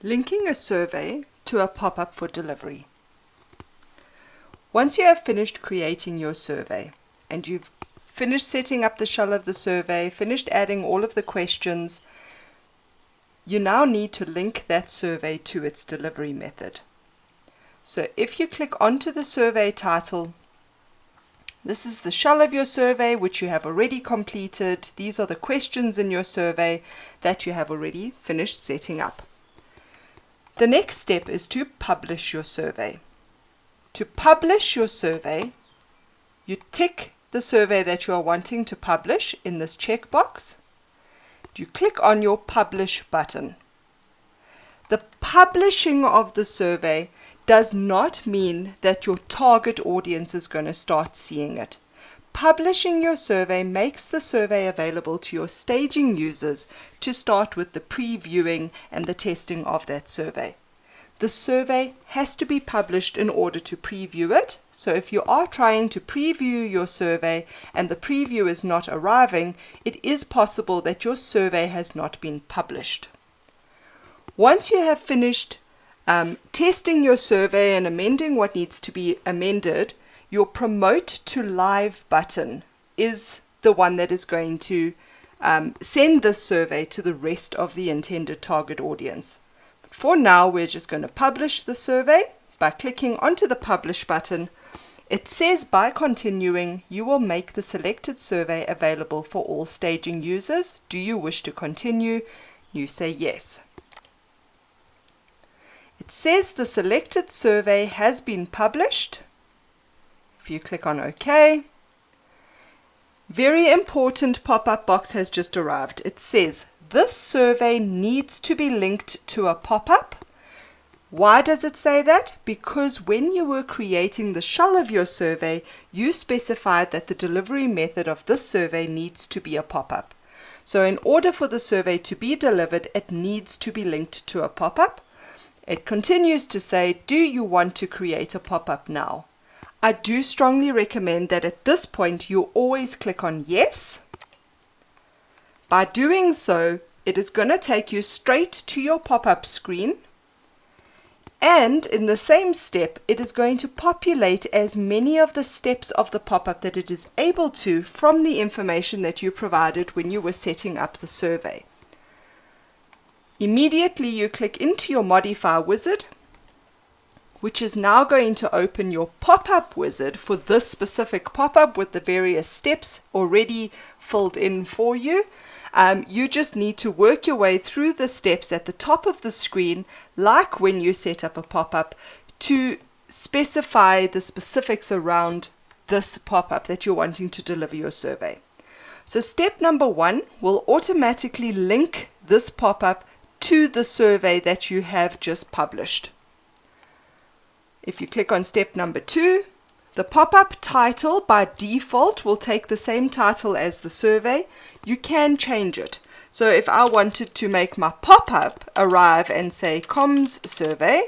Linking a survey to a pop-up for delivery. Once you have finished creating your survey and you've finished setting up the shell of the survey, finished adding all of the questions, you now need to link that survey to its delivery method. So if you click onto the survey title, this is the shell of your survey which you have already completed. These are the questions in your survey that you have already finished setting up. The next step is to publish your survey. To publish your survey, you tick the survey that you are wanting to publish in this checkbox. You click on your Publish button. The publishing of the survey does not mean that your target audience is going to start seeing it. Publishing your survey makes the survey available to your staging users to start with the previewing and the testing of that survey. The survey has to be published in order to preview it. So if you are trying to preview your survey and the preview is not arriving, it is possible that your survey has not been published. Once you have finished testing your survey and amending what needs to be amended, your Promote to Live button is the one that is going to send this survey to the rest of the intended target audience. But for now, we're just going to publish the survey by clicking onto the Publish button. It says by continuing, you will make the selected survey available for all staging users. Do you wish to continue? You say yes. It says the selected survey has been published. If you click on OK, very important pop-up box has just arrived. It says this survey needs to be linked to a pop-up. Why does it say that? Because when you were creating the shell of your survey, you specified that the delivery method of this survey needs to be a pop-up. So in order for the survey to be delivered, it needs to be linked to a pop-up. It continues to say, do you want to create a pop-up now? I do strongly recommend that at this point you always click on yes. By doing so, it is going to take you straight to your pop-up screen, and in the same step it is going to populate as many of the steps of the pop-up that it is able to from the information that you provided when you were setting up the survey. Immediately you click into your Modify wizard, which is now going to open your pop-up wizard for this specific pop-up with the various steps already filled in for you. You just need to work your way through the steps at the top of the screen, like when you set up a pop-up, to specify the specifics around this pop-up that you're wanting to deliver your survey. So step number 1 will automatically link this pop-up to the survey that you have just published. If you click on step number 2, the pop-up title by default will take the same title as the survey. You can change it. So if I wanted to make my pop-up arrive and say comms survey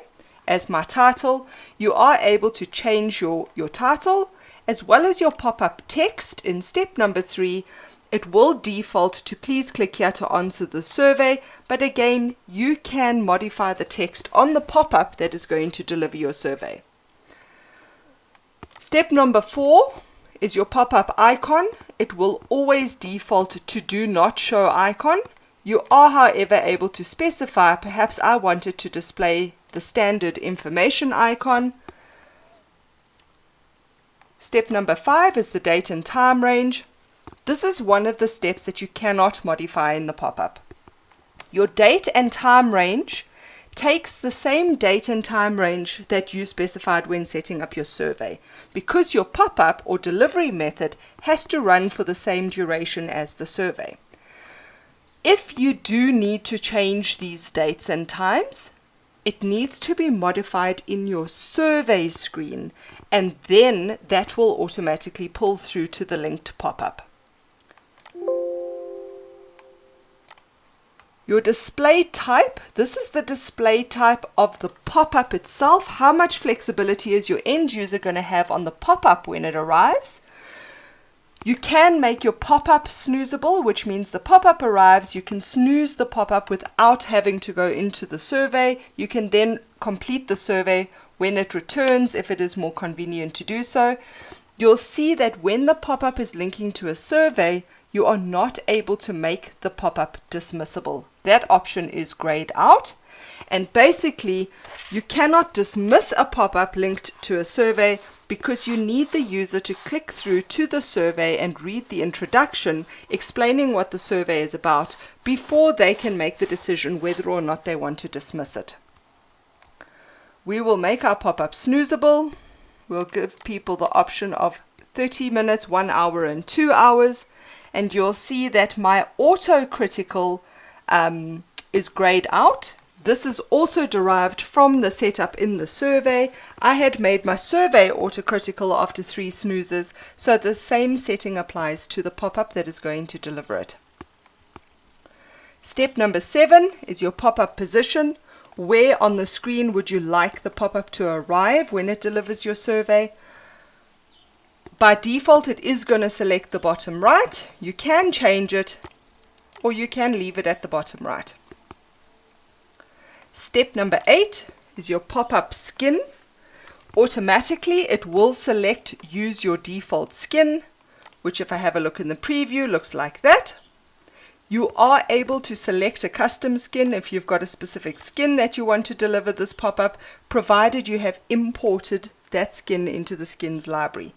as my title, you are able to change your title as well as your pop-up text. In step number 3, it will default to please click here to answer the survey, but again, you can modify the text on the pop-up that is going to deliver your survey. Step number 4 is your pop-up icon. It will always default to do not show icon. You are, however, able to specify, perhaps I wanted to display the standard information icon. Step number 5 is the date and time range. This is one of the steps that you cannot modify in the pop-up. Your date and time range takes the same date and time range that you specified when setting up your survey, because your pop-up or delivery method has to run for the same duration as the survey. If you do need to change these dates and times, it needs to be modified in your survey screen, and then that will automatically pull through to the linked pop-up. Your display type, this is the display type of the pop-up itself. How much flexibility is your end user going to have on the pop-up when it arrives? You can make your pop-up snoozable, which means the pop-up arrives, you can snooze the pop-up without having to go into the survey. You can then complete the survey when it returns if it is more convenient to do so. You'll see that when the pop-up is linking to a survey, you are not able to make the pop-up dismissible. That option is grayed out. And basically, you cannot dismiss a pop-up linked to a survey because you need the user to click through to the survey and read the introduction explaining what the survey is about before they can make the decision whether or not they want to dismiss it. We will make our pop-up snoozable. We'll give people the option of 30 minutes, 1 hour, and 2 hours. And you'll see that my autocritical is grayed out. This is also derived from the setup in the survey. I had made my survey autocritical after 3 snoozes, so the same setting applies to the pop-up that is going to deliver it. Step number 7 is your pop-up position. Where on the screen would you like the pop-up to arrive when it delivers your survey? By default, it is going to select the bottom right. You can change it, or you can leave it at the bottom right. Step number 8 is your pop-up skin. Automatically, it will select use your default skin, which if I have a look in the preview, looks like that. You are able to select a custom skin if you've got a specific skin that you want to deliver this pop-up, provided you have imported that skin into the skins library.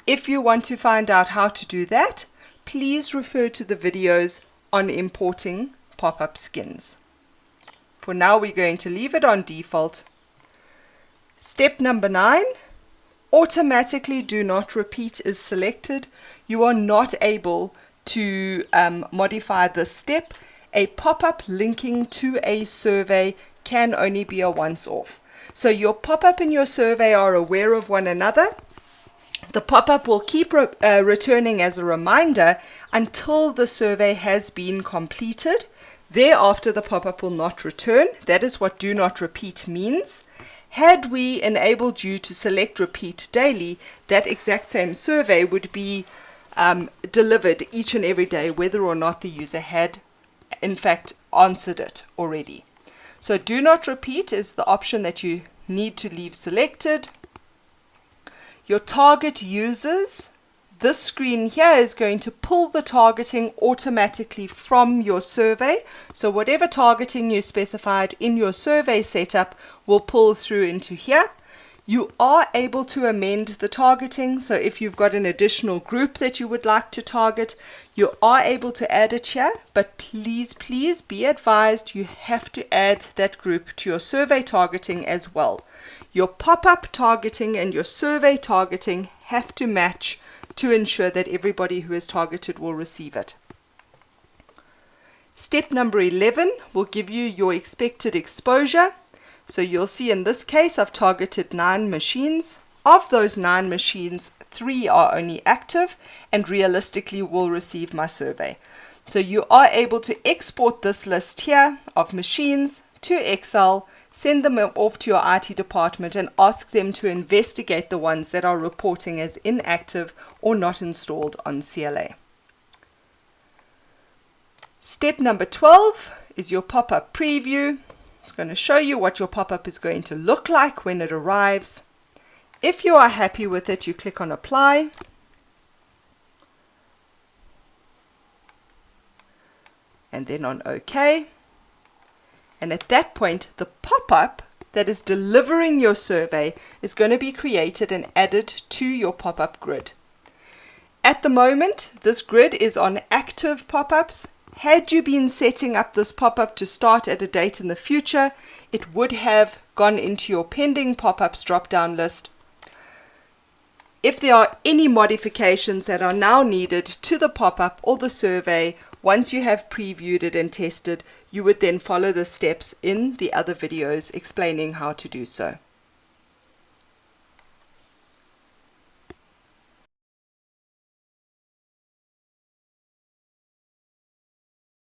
If you want to find out how to do that, please refer to the videos on importing pop-up skins. For now, we're going to leave it on default. Step number 9, automatically do not repeat is selected. You are not able to modify this step. A pop-up linking to a survey can only be a once-off. So your pop-up and your survey are aware of one another. The pop-up will keep returning as a reminder until the survey has been completed. Thereafter, the pop-up will not return. That is what do not repeat means. Had we enabled you to select repeat daily, that exact same survey would be delivered each and every day, whether or not the user had, in fact, answered it already. So do not repeat is the option that you need to leave selected. Your target users, this screen here is going to pull the targeting automatically from your survey. So whatever targeting you specified in your survey setup will pull through into here. You are able to amend the targeting. So if you've got an additional group that you would like to target, you are able to add it here. But please be advised, you have to add that group to your survey targeting as well. Your pop-up targeting and your survey targeting have to match to ensure that everybody who is targeted will receive it. Step number 11 will give you your expected exposure. So you'll see in this case I've targeted 9 machines. Of those 9 machines, 3 are only active and realistically will receive my survey. So you are able to export this list here of machines to Excel, send them off to your IT department and ask them to investigate the ones that are reporting as inactive or not installed on CLA. Step number 12 is your pop-up preview. It's going to show you what your pop-up is going to look like when it arrives. If you are happy with it, you click on Apply. And then on OK. And at that point, the pop-up that is delivering your survey is going to be created and added to your pop-up grid. At the moment, this grid is on active pop-ups. Had you been setting up this pop-up to start at a date in the future, it would have gone into your pending pop-ups drop-down list. If there are any modifications that are now needed to the pop-up or the survey, once you have previewed it and tested, you would then follow the steps in the other videos explaining how to do so.